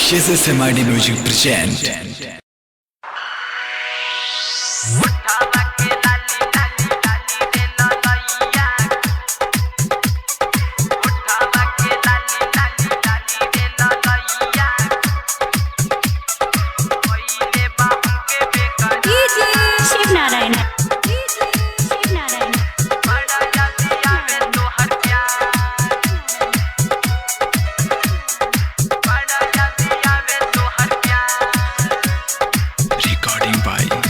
SSMID Music present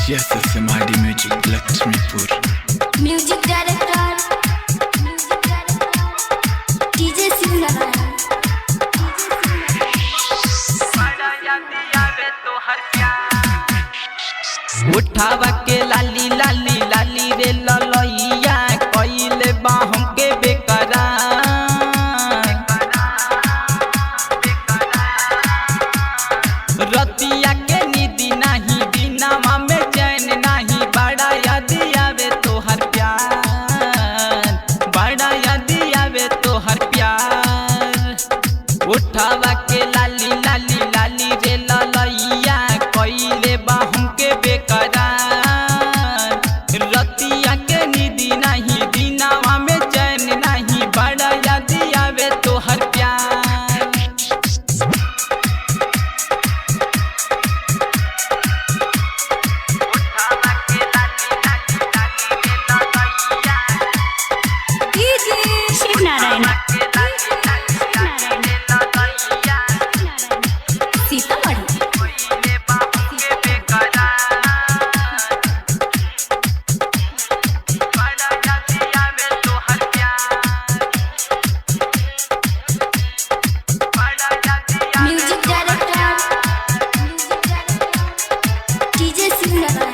SSMID Music Lakshmipur. Music director DJ Sivnarayan. उठावा के लाली लाली लाली रे ललैया कइले बा हमके बेकरार रतिया के नींदी नहीं दिनवा में चैन नहीं बड़ा याद आवे तोहर प्यार बड़ा याद आवे तोहर प्यार उठावा के लाली लाली लाली रे ललैया कइले बा हमके बेकरार रतिया के नींदी नहीं दिनवा में चैन नहीं बड़ा याद आवे तोहर प्यार DJ Sivnarayan. Sitamarhi. Music director DJ Sivnarayan.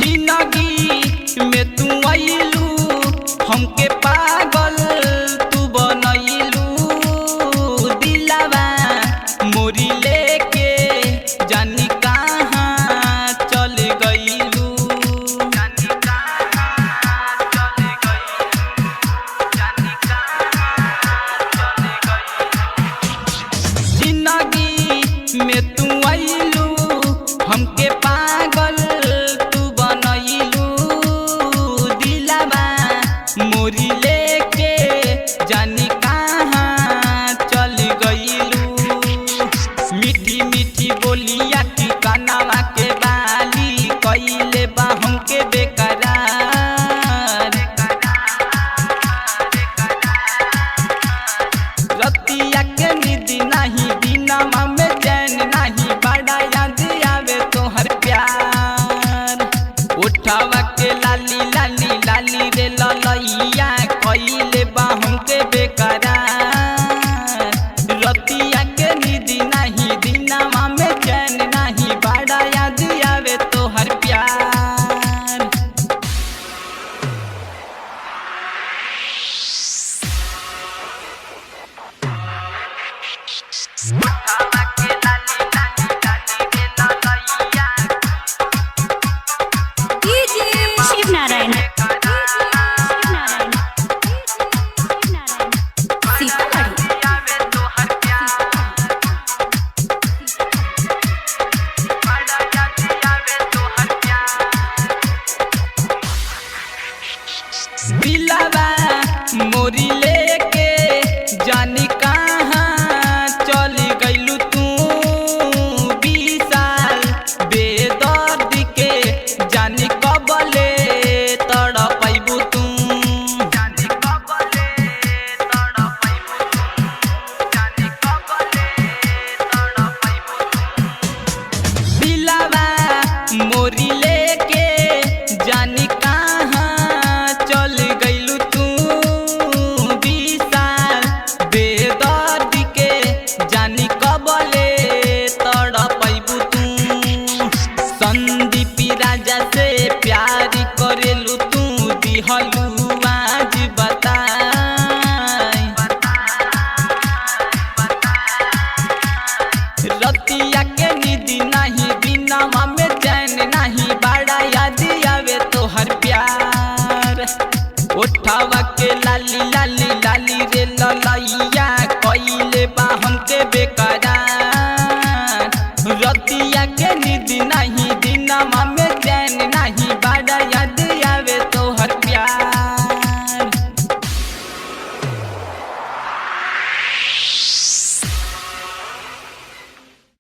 जिंदगी में तू आइलू हमके पागल तू बनैलू दिलावा मोरी लेके जानी कहाँ चल गइलू जिंदगी में तू आइलू हमके पागल तू बनैलू दिलावा मोरी लेके जानी कहाँ चल गइलू मीठी मीठी बोलिया की कानवा के बाली कइले बा हमके बेकरार रतिया के नींद नहीं दिनवा में चैन नहीं बड़ा याद आवे तोहर प्यार उठावा के लाली लाली लाली रे ललैया कइले बा हमके बेकरार रतिया के नींद नहीं दिनवा में चैन नहीं बड़ा याद आवे तोहर प्यार DJ Sivnarayan. Sitamarhi. दिलावा मोरी ले